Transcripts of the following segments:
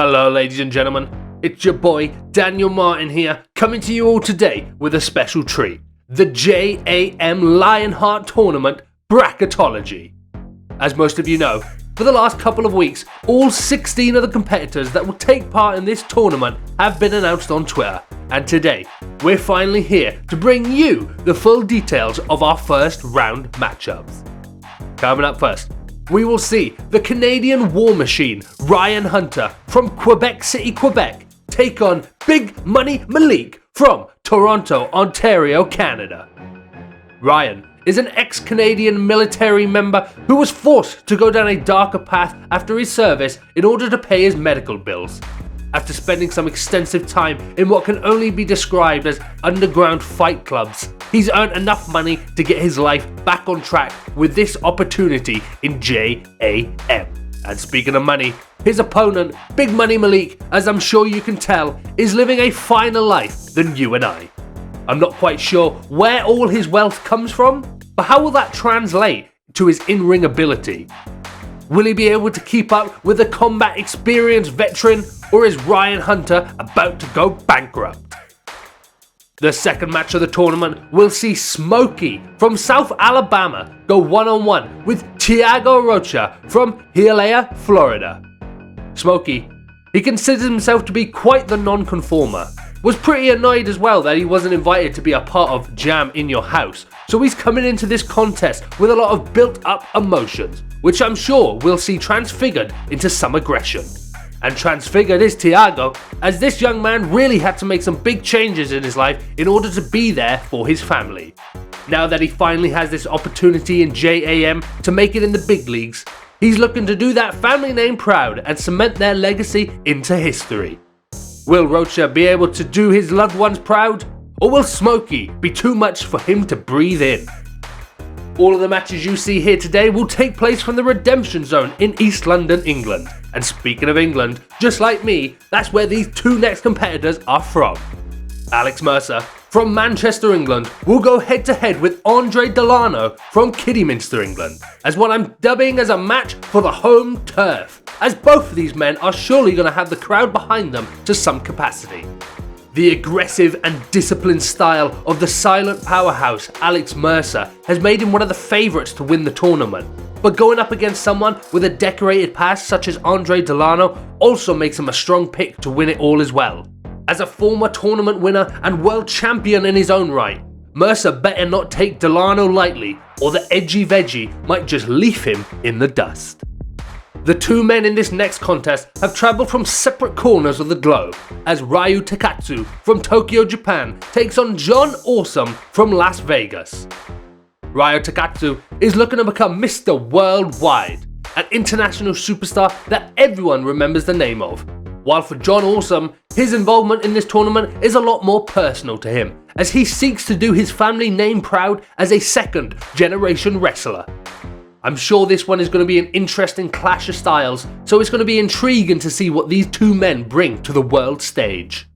Hello ladies and gentlemen, it's your boy Daniel Martin here, coming to you all today with a special treat, the JaM Lionheart Tournament Bracketology. As most of you know, for the last couple of weeks, all 16 of the competitors that will take part in this tournament have been announced on Twitter, and today, we're finally here to bring you the full details of our first round matchups. Coming up first, we will see the Canadian War Machine, Ryan Hunter from Quebec City, Quebec, take on Big Money Malik from Toronto, Ontario, Canada. Ryan is an ex-Canadian military member who was forced to go down a darker path after his service in order to pay his medical bills. After spending some extensive time in what can only be described as underground fight clubs, he's earned enough money to get his life back on track with this opportunity in JaM. And speaking of money, his opponent, Big Money Malik, as I'm sure you can tell, is living a finer life than you and I. I'm not quite sure where all his wealth comes from, but how will that translate to his in-ring ability? Will he be able to keep up with a combat experienced veteran, or is Ryan Hunter about to go bankrupt? The second match of the tournament will see Smokey from South Alabama go one-on-one with Thiago Rocha from Hialeah, Florida. Smokey, he considers himself to be quite the non-conformer, was pretty annoyed as well that he wasn't invited to be a part of JaM in Your House, so he's coming into this contest with a lot of built-up emotions, which I'm sure we'll see transfigured into some aggression. And transfigured is Thiago, as this young man really had to make some big changes in his life in order to be there for his family. Now that he finally has this opportunity in JaM to make it in the big leagues, he's looking to do that family name proud and cement their legacy into history. Will Rocha be able to do his loved ones proud, or will Smokey be too much for him to breathe in? All of the matches you see here today will take place from the Redemption Zone in East London, England. And speaking of England, just like me, that's where these two next competitors are from. Alex Mercer from Manchester, England will go head to head with Andre Delano from Kidderminster, England, as what I'm dubbing as a match for the home turf, as both of these men are surely going to have the crowd behind them to some capacity. The aggressive and disciplined style of the silent powerhouse Alex Mercer has made him one of the favourites to win the tournament, but going up against someone with a decorated past such as Andre Delano also makes him a strong pick to win it all as well. As a former tournament winner and world champion in his own right, Mercer better not take Delano lightly, or the edgy veggie might just leave him in the dust. The two men in this next contest have travelled from separate corners of the globe, as Ryu Takatsu from Tokyo, Japan takes on John Awesome from Las Vegas. Ryu Takatsu is looking to become Mr. Worldwide, an international superstar that everyone remembers the name of, while for John Awesome, his involvement in this tournament is a lot more personal to him, as he seeks to do his family name proud as a second generation wrestler. I'm sure this one is going to be an interesting clash of styles, so it's going to be intriguing to see what these two men bring to the world stage.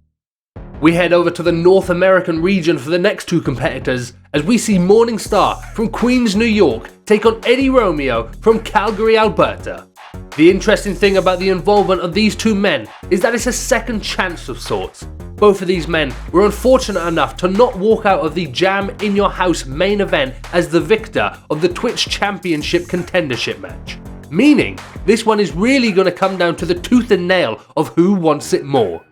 We head over to the North American region for the next two competitors, as we see Morning Star from Queens, New York take on Eddie Romeo from Calgary, Alberta. The interesting thing about the involvement of these two men is that it's a second chance of sorts. Both of these men were unfortunate enough to not walk out of the JaM in Your House main event as the victor of the Twitch Championship contendership match. Meaning, this one is really going to come down to the tooth and nail of who wants it more.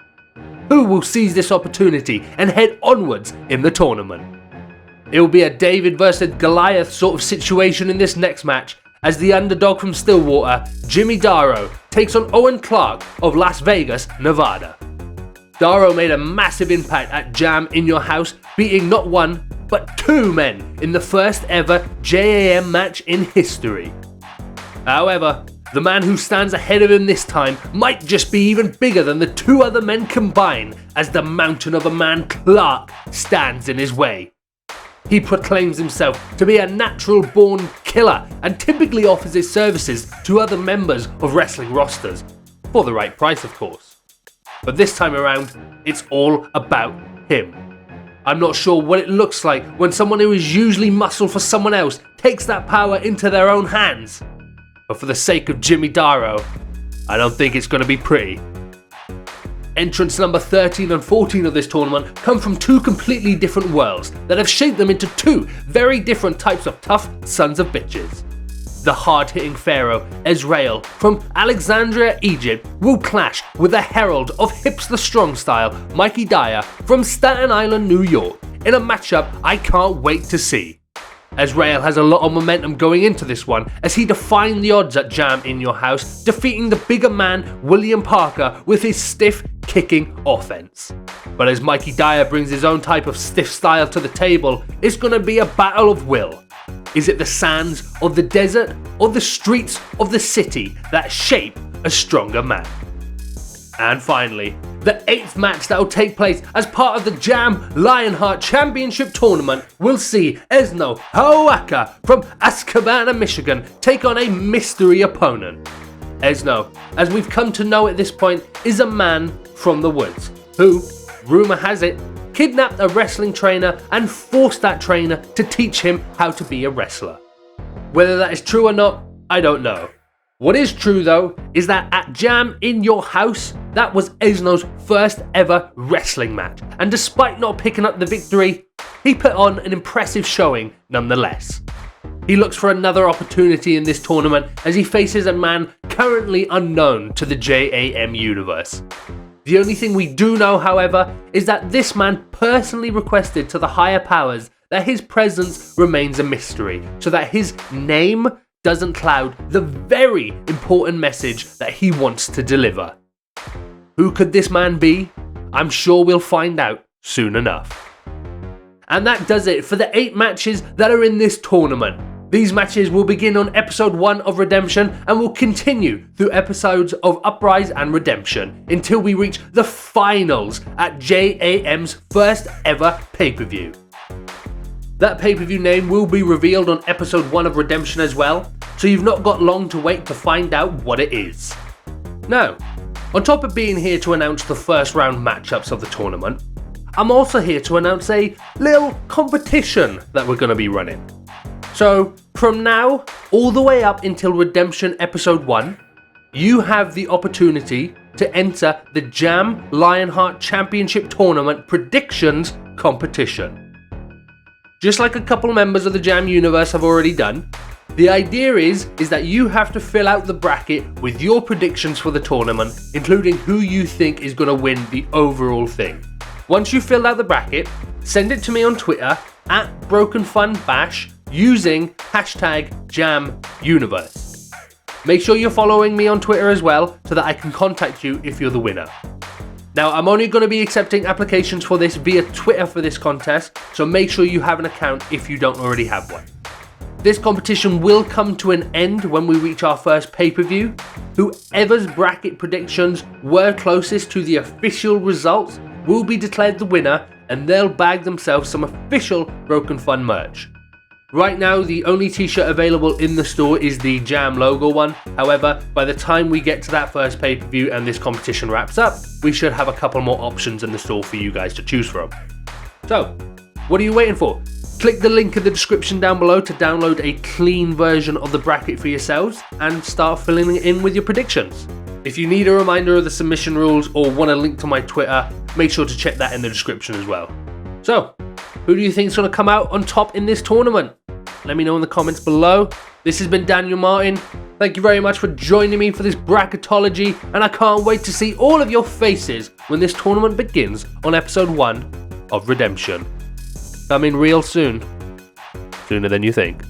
Who will seize this opportunity and head onwards in the tournament? It will be a David versus Goliath sort of situation in this next match, as the underdog from Stillwater, Jimmy Darrow, takes on Owen Clark of Las Vegas, Nevada. Darrow made a massive impact at JaM in Your House, beating not one, but two men in the first ever JaM match in history. However, the man who stands ahead of him this time might just be even bigger than the two other men combined, as the mountain of a man Clark stands in his way. He proclaims himself to be a natural-born killer and typically offers his services to other members of wrestling rosters, for the right price of course. But this time around, it's all about him. I'm not sure what it looks like when someone who is usually muscle for someone else takes that power into their own hands. But for the sake of Jimmy Darrow, I don't think it's going to be pretty. Entrants number 13 and 14 of this tournament come from two completely different worlds that have shaped them into two very different types of tough sons of bitches. The hard-hitting pharaoh, Ezreal, from Alexandria, Egypt, will clash with the herald of hipster strong style, Mikey Dyer, from Staten Island, New York, in a matchup I can't wait to see. Ezreal has a lot of momentum going into this one as he defied the odds at JaM in your house, defeating the bigger man William Parker with his stiff kicking offense. But as Mikey Dyer brings his own type of stiff style to the table, it's going to be a battle of will. Is it the sands of the desert or the streets of the city that shape a stronger man? And finally, the 8th match that will take place as part of the JaM Lionheart Championship Tournament will see Esno Hawaka from Ascabana, Michigan take on a mystery opponent. Esno, as we've come to know at this point, is a man from the woods who, rumour has it, kidnapped a wrestling trainer and forced that trainer to teach him how to be a wrestler. Whether that is true or not, I don't know. What is true though, is that at JaM in your house, that was Esno's first ever wrestling match, and despite not picking up the victory, he put on an impressive showing nonetheless. He looks for another opportunity in this tournament as he faces a man currently unknown to the JaM universe. The only thing we do know, however, is that this man personally requested to the higher powers that his presence remains a mystery, so that his name doesn't cloud the very important message that he wants to deliver. Who could this man be? I'm sure we'll find out soon enough. And that does it for the 8 matches that are in this tournament. These matches will begin on episode 1 of Redemption and will continue through episodes of Uprise and Redemption until we reach the finals at JaM's first ever pay-per-view. That pay-per-view name will be revealed on episode 1 of Redemption as well, so you've not got long to wait to find out what it is. Now, on top of being here to announce the first round matchups of the tournament, I'm also here to announce a little competition that we're going to be running. So, from now all the way up until Redemption episode 1, you have the opportunity to enter the JaM Lionheart Championship Tournament predictions competition. Just like a couple members of the JaM universe have already done, the idea is that you have to fill out the bracket with your predictions for the tournament, including who you think is going to win the overall thing. Once you've filled out the bracket, send it to me on Twitter at BrokenFunBash using hashtag JamUniverse. Make sure you're following me on Twitter as well so that I can contact you if you're the winner. Now, I'm only going to be accepting applications for this via Twitter for this contest, so make sure you have an account if you don't already have one. This competition will come to an end when we reach our first pay-per-view. Whoever's bracket predictions were closest to the official results will be declared the winner, and they'll bag themselves some official Broken Fun merch. Right now, the only t-shirt available in the store is the JaM logo one. However, by the time we get to that first pay-per-view and this competition wraps up, we should have a couple more options in the store for you guys to choose from. So, what are you waiting for? Click the link in the description down below to download a clean version of the bracket for yourselves and start filling it in with your predictions. If you need a reminder of the submission rules or want a link to my Twitter, make sure to check that in the description as well. So, who do you think is going to come out on top in this tournament? Let me know in the comments below. This has been Daniel Martin. Thank you very much for joining me for this bracketology, and I can't wait to see all of your faces when this tournament begins on episode 1 of Redemption. Coming real soon. Sooner than you think.